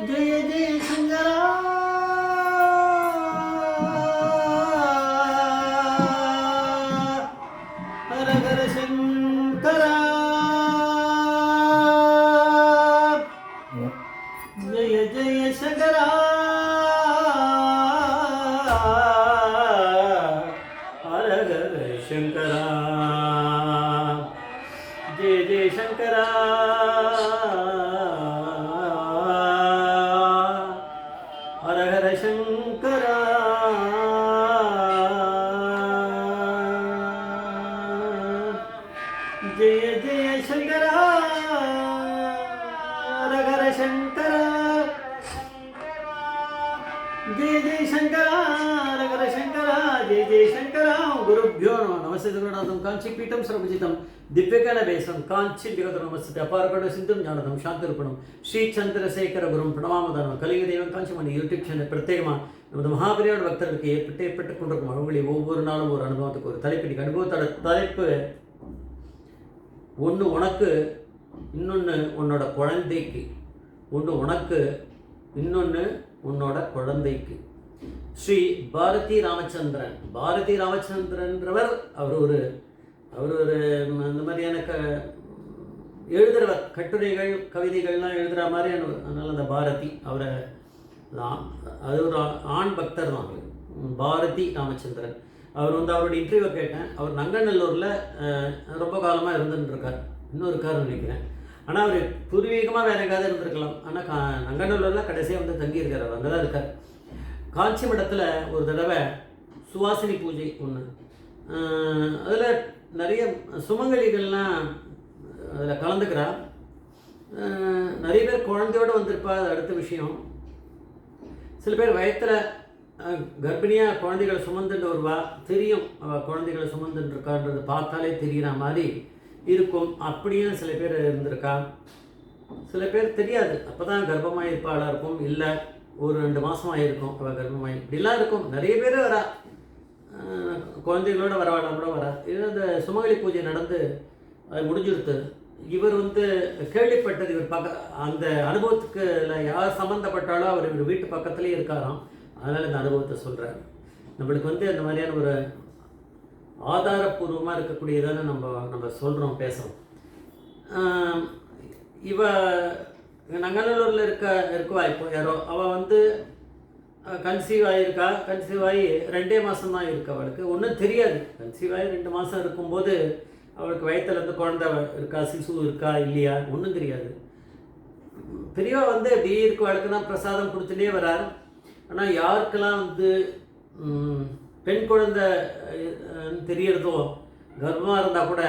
ஜெய ஜெய சங்கரா ஹர ஹர சங்கரா ஜெய ஜெய சங்கரா ஹர ஹர சங்கரா ஜெய ஜெய சங்கரா ஹர ஹர சங்கரா ஜெய ஜெய சங்கரா ஹர ஹர சங்கரா ஜெய ஜெய சங்கரா ஹர ஹர சங்கரா ஜெய ஜெய சங்கரா குருभ्यो नमः नमस्ते गुरुनाथं काञ्चीपीठं सर्वजितं दिव्यज्ञानवेशं काञ्ची विगतं नमस्ते अपारकड सिन्धुं ज्ञानदं शान्तिरूपणं श्री चंद्रशेखर गुरुं प्रणमामदानं कलियुगदेवं काञ्चीमणि யூடியூப் சேனல் பிரத்யேகமாக நமது மகாபரியோட பக்தர்களுக்கு ஏற்பட்டு கொண்டிருக்கும் அவங்களே ஒவ்வொரு நாளும் ஒரு அனுபவத்துக்கு ஒரு தலைப்பு அனுபவத்தோட தலைப்பு ஒன்று உனக்கு இன்னொன்று உன்னோட குழந்தைக்கு ஒன்று உனக்கு இன்னொன்று உன்னோட குழந்தைக்கு ஸ்ரீ பாரதி ராமச்சந்திரன்றவர் அவர் ஒரு அந்த மாதிரியான எழுதுகிறவர் கட்டுரைகள் கவிதைகள்லாம் எழுதுகிற மாதிரி அதனால் அந்த பாரதி அவரை அது ஒரு ஆண் பக்தர் தான் பாரதி ராமச்சந்திரன். அவர் அவருடைய இன்டர்வியூவை கேட்டேன். அவர் நங்கநல்லூரில் ரொம்ப காலமாக இருந்துட்டுருக்கார், இன்னும் இருக்காருன்னு நினைக்கிறேன். ஆனால் அவர் பூர்வீகமாக வேறு எங்காவது இருந்திருக்கலாம். ஆனால் நங்கநல்லூரில் கடைசியாக தங்கியிருக்கார், அவர் அங்கே தான் இருக்கார். காஞ்சி மடத்தில் ஒரு தடவை சுவாசினி பூஜை ஒன்று, அதில் நிறைய சுமங்கலிகள்லாம் அதில் கலந்துக்கிறா. நிறைய பேர் குழந்தையோடு வந்திருப்பா, அது அடுத்த விஷயம். சில பேர் வயத்தில் கர்ப்பிணியாக குழந்தைகளை சுமந்துட்டு வருவா, தெரியும் அவள் குழந்தைகளை சுமந்துட்டு இருக்கான்றது பார்த்தாலே தெரிகிற மாதிரி இருக்கும். அப்படியும் சில பேர் இருந்திருக்கா. சில பேர் தெரியாது, அப்போ தான் கர்ப்பமாக இருப்பாளாக இருக்கும், இல்லை ஒரு 2 மாதமாக இருக்கும் அவள் கர்ப்பமாகி, இப்படிலாம் இருக்கும். நிறைய பேர் வரா, குழந்தைகளோட வரவாடா கூட வரா. இது அந்த சுமங்கலி பூஜை நடந்து அது முடிஞ்சிருத்து. இவர் கேள்விப்பட்டது, இவர் அந்த அனுபவத்துக்கு யார் சம்மந்தப்பட்டாலோ அவர் இவர் வீட்டு பக்கத்துலேயே இருக்காராம். அதனால் இந்த அனுபவத்தை சொல்கிறார். நம்மளுக்கு அந்த மாதிரியான ஒரு ஆதாரப்பூர்வமாக இருக்கக்கூடியதான நம்ம சொல்கிறோம், பேசுகிறோம். இவ நங்கநல்லூரில் இருக்குவா. இப்போ யாரோ அவள் கன்சீவ் ஆகியிருக்கா. கன்சீவ் ஆகி 2 மாதம் தான் இருக்கு அவளுக்கு, ஒன்றும் தெரியாது. கன்சீவ் ஆகி 2 மாதம் இருக்கும்போது அவளுக்கு வயிற்றுலேருந்து குழந்தை இருக்கா, சிசு இருக்கா இல்லையா ஒன்றும் தெரியாது. பெரியவா எப்படி இருக்கு அவளுக்குன்னா பிரசாதம் கொடுத்துட்டே வரார். ஆனால் யாருக்கெல்லாம் பெண் குழந்தை தெரியறதோ, கர்ப்பமாக இருந்தால் கூட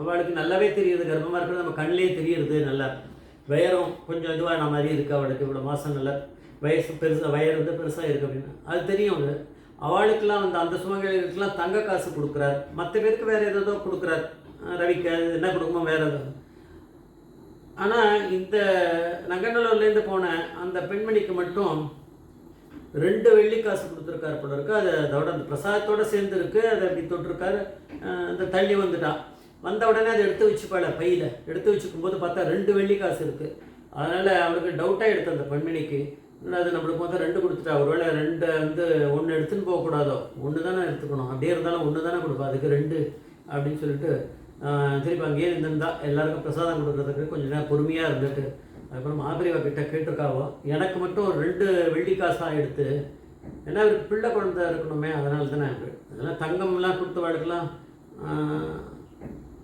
அவளுக்கு நல்லாவே தெரியுது கர்ப்பமாக இருக்கிறது, நம்ம கண்ணிலே தெரியுது. நல்லா வயரும் கொஞ்சம் இதுவாக மாதிரி இருக்குது அவளுக்கு, இவ்வளோ மாதம் நல்லா வயசு பெருசாக வயர் பெருசாக இருக்குது அப்படின்னு அது தெரியும். அவளுக்கெல்லாம் அந்த சுமங்கலிகளுக்கெல்லாம் தங்க காசு கொடுக்குறார். மற்ற பேருக்கு வேறு ஏதோ கொடுக்குறார், ரவிக்கு அது என்ன கொடுக்குமோ வேறு ஏதோ. ஆனால் இந்த நங்கநல்லூர்லேருந்து போன அந்த பெண்மணிக்கு மட்டும் 2 வெள்ளி காசு கொடுத்துருக்காரு போல இருக்குது. அது அதோட அந்த பிரசாதத்தோடு சேர்ந்து இருக்குது. அதை அப்படி தொட்டிருக்காரு. அந்த தள்ளி வந்துட்டான். வந்த உடனே அதை எடுத்து வச்சுப்பாள், பையில் எடுத்து வச்சுக்கும்போது பார்த்தா 2 வெள்ளி காசு இருக்குது. அதனால் அவருக்கு டவுட்டாக எடுத்து அந்த பெண்மணிக்கு, அது நம்மளுக்கு 2 கொடுத்துட்டா, ஒருவேளை 2 1 எடுத்துன்னு போகக்கூடாதோ, 1 தானே எடுத்துக்கணும், அப்படியே இருந்தாலும் 1 தானே கொடுப்பா, அதுக்கு 2 அப்படின்னு சொல்லிட்டு திருப்பி அங்கேயே இருந்திருந்தா எல்லாருக்கும் பிரசாதம் கொடுக்குறதுக்கு கொஞ்சம் நேரம் பொறுமையாக இருந்துட்டு அதுக்கப்புறம் மாபரிவா கிட்ட கேட்டிருக்காவோ, எனக்கு மட்டும் ஒரு 2 வெள்ளி காசாக எடுத்து, ஏன்னா அவருக்கு பிள்ளை குழந்தை இருக்கணுமே, அதனால தானே அதெல்லாம் தங்கம்லாம் கொடுத்த வாழ்க்கெல்லாம்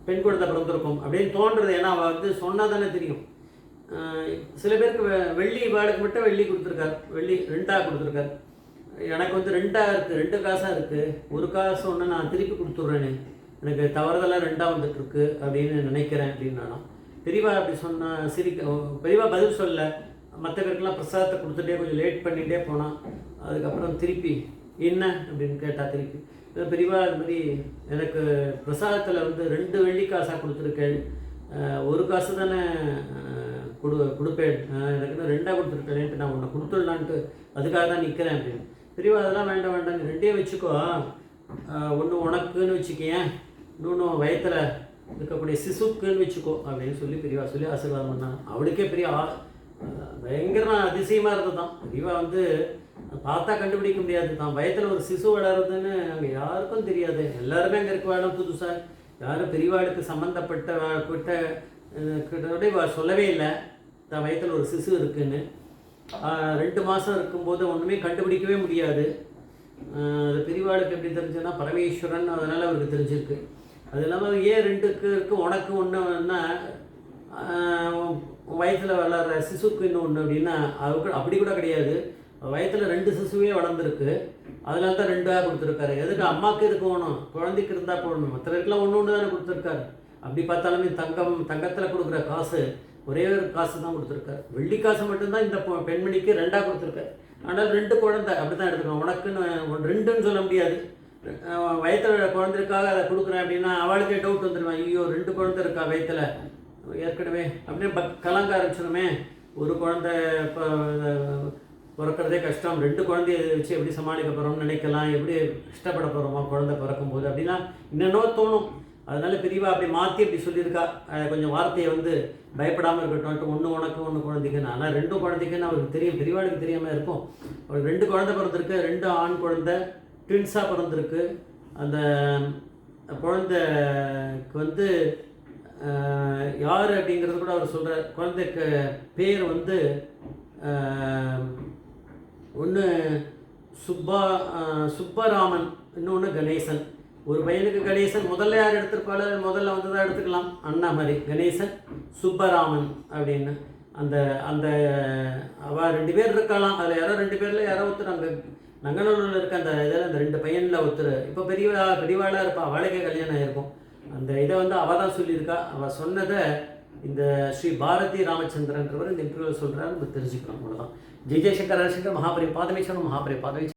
பெண் குழந்தை பிறந்திருக்கும் அப்படின்னு தோன்றுறது. ஏன்னா அவள் சொன்னால் தானே தெரியும். சில பேருக்கு வெள்ளி வாளுக்கு மட்டும் வெள்ளி கொடுத்துருக்கார், வெள்ளி 2ஆக கொடுத்துருக்கார். எனக்கு 2ஆக இருக்குது, 2 காசாக இருக்குது, 1 காசு ஒன்று நான் திருப்பி கொடுத்துட்றேன்னு, எனக்கு தவறுதெல்லாம் 2ஆக வந்துட்டுருக்கு அப்படின்னு நினைக்கிறேன் அப்படின்னு நானும். பெரியவா அப்படி சொன்னால் பெரியவா பதில் சொல்ல. மற்ற பேருக்கெல்லாம் பிரசாதத்தை கொடுத்துட்டே கொஞ்சம் லேட் பண்ணிகிட்டே போனான். அதுக்கப்புறம் திருப்பி என்ன அப்படின்னு கேட்டால் திருப்பி பெரியவா அது மாதிரி எனக்கு பிரசாதத்தில் 2 வெள்ளி காசாக கொடுத்துருக்கேன், 1 காசு தானே கொடுப்பேன், எனக்கு இன்னும் 2ஆக கொடுத்துருக்கேன்ட்டு நான் உன்னை கொடுத்துடலான்ட்டு அதுக்காக தான் நிற்கிறேன் அப்படின்னு. பெரியவா அதெல்லாம் வேண்டாம் வேண்டாம், 2 வச்சுக்கோ, ஒன்று உனக்குன்னு வச்சுக்கேன், இன்னொன்று வயத்தில் இருக்கக்கூடிய சிசுக்குன்னு வச்சுக்கோ அப்படின்னு சொல்லி பெரியவா சொல்லி ஆசீர்வாதம் பண்ணாங்க. அவளுக்கே பெரிய பயங்கரமாக அதிசயமாக இருந்தது தான். பெரியவா வந்து பார்த்தா கண்டுபிடிக்க முடியாது. தான் வயத்தில் ஒரு சிசு வளருதுன்னு அங்கே யாருக்கும் தெரியாது. எல்லாருமே அங்கே இருக்க வேணும் புதுசாக. யாரும் பெரியவாளுக்கு சம்மந்தப்பட்ட கிட்ட சொல்லவே இல்லை தான் வயத்தில் ஒரு சிசு இருக்குன்னு. 2 மாதம் இருக்கும்போது ஒன்றுமே கண்டுபிடிக்கவே முடியாது. அது பெரியவாளுக்கு எப்படி தெரிஞ்சுன்னா பரமேஸ்வரன், அதனால் அவருக்கு தெரிஞ்சிருக்கு. அது இல்லாமல் ஏன் 2க்கு இருக்குது உனக்கு ஒன்றுன்னா வயசில் வளர்கிற சிசுக்கு இன்னும் ஒன்று அப்படின்னா அது அப்படி கூட கிடையாது. வயத்தில் 2 சிசுவே வளர்ந்துருக்கு. அதனால தான் 2ஆக கொடுத்துருக்காரு. எதுக்கு அம்மாவுக்கு எதுக்கு வேணும், குழந்தைக்கு இருந்தால் போடணும். மற்றவருக்கெல்லாம் ஒன்று தானே கொடுத்துருக்காரு. அப்படி பார்த்தாலுமே தங்கத்தில் கொடுக்குற காசு ஒரே ஒரு காசு தான் கொடுத்துருக்காரு. வெள்ளி காசு மட்டும்தான் இந்த பெண்மணிக்கு 2ஆக கொடுத்துருக்காரு. ஆனால் 2 குழந்தை அப்படி தான் எடுத்துக்கணும். உனக்குன்னு 2ன்னு சொல்ல முடியாது. வயத்தில் குழந்தைக்காக அதை கொடுக்குறேன் அப்படின்னா அவளுக்கே டவுட் வந்துடுவேன். ஐயோ 2 குழந்தை இருக்கா வயத்தில் ஏற்கனவே அப்படியே கலங்க ஆரம்பிச்சிடுமே. ஒரு குழந்தை இப்போ பிறக்கிறதே கஷ்டம், 2 குழந்தைய வச்சு எப்படி சமாளிக்க போகிறோம்னு நினைக்கலாம். எப்படி கஷ்டப்பட போகிறோமா குழந்தை பிறக்கும்போது அப்படின்னா என்னென்னோ தோணும். அதனால பெரியவா அப்படி மாற்றி அப்படி சொல்லியிருக்கா. கொஞ்சம் வார்த்தையை வந்து பயப்படாமல் இருக்கட்டும், 1 உனக்கு 1 குழந்தைக்குன்னு. ஆனால் 2 குழந்தைக்குன்னு அவருக்கு தெரியும், பெரியவாளுக்கு தெரியாமல் இருக்கும். அவருக்கு 2 குழந்தை பிறந்திருக்கு. 2 ஆண் குழந்தை ட்வின்ஸாக பிறந்திருக்கு. அந்த குழந்தைக்கு வந்து யார் அப்படிங்கிறது கூட அவர் சொல்கிறார். குழந்தைக்கு பேர் வந்து ஒன்று சுப்பராமன், இன்னொன்று கணேசன். ஒரு பையனுக்கு கணேசன் முதல்ல யார் எடுத்திருப்பாள், முதல்ல வந்து தான் எடுத்துக்கலாம் அண்ணா மாதிரி. கணேசன் சுப்பராமன் அப்படின்னு அந்த அந்த அவள் 2 பேர் இருக்கலாம். அதில் யாரோ 2 பேரில் யாரோ ஒருத்தர் அங்கே நங்கநல்லூரில் இருக்க அந்த இதில் அந்த 2 பையனில் ஒருத்தர் இப்போ பெரியவாளாக இருப்பாள். அவளுக்கே கல்யாணம் ஆகிருக்கும். அந்த இதை வந்து அவள் தான் சொல்லியிருக்கா. அவள் சொன்னதை இந்த ஸ்ரீ பாரதி ராமச்சந்திரன்றவர் இந்த இன்டர்வியூவில் சொல்கிறாரு. நம்ம தெரிஞ்சுக்கிறோம். அவ்வளோதான். ஜெய் ஜெய்சங்கர் ஹரிசங்கர் மகாபரி பாதமேஸ்வரம் மகாபரி பாதமேஸ்வரம்.